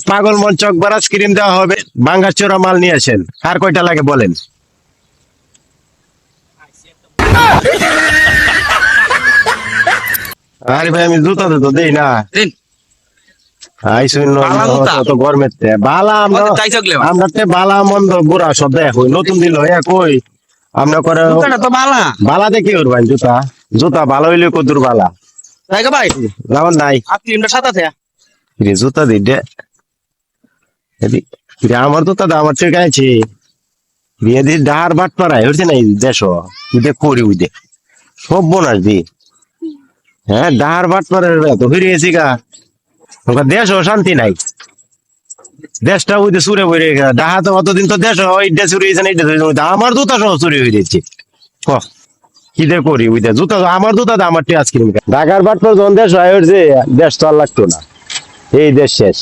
পাগল মন Chocobar ice cream দেওয়া হবে, বাঙ্গার চোরা মাল নিয়ে আসেন। আর কয়টা লাগে বলেন? আরে ভাই আমি জুতা তো দেই না। গরমের বালা আমরা বালা মন্দ বুড়া সব দেখো নতুন দিল কই আমরা করে বালা দেখি ওর ভাই জুতা জুতা ভালো হইলে কদুর বালা ভাই যেমন নাই জুতা দি আমার জুতা আমার ঠিক আছে বিয়ে দি ডাহার বাট পাড়ায় হচ্ছে না দেশ করি উই দে সব বোনাস দি হ্যাঁ ডাহার বাট পাড়ায় তো ফিরিয়েছি গা দেশ শান্তি নাই দেশটা ওই চুরে বইরে ডাহা তো অতদিন তো দেশ ওইটা চুরি হয়েছে আমার জুতা সহ চুরি হয়ে যাচ্ছে কি দে করি ওই জুতা আমার জুতা আমার আইসক্রিম ঢাকার বাট পর যখন দেশ হয় দেশ তো আর লাগতো না এই দেশ শেষ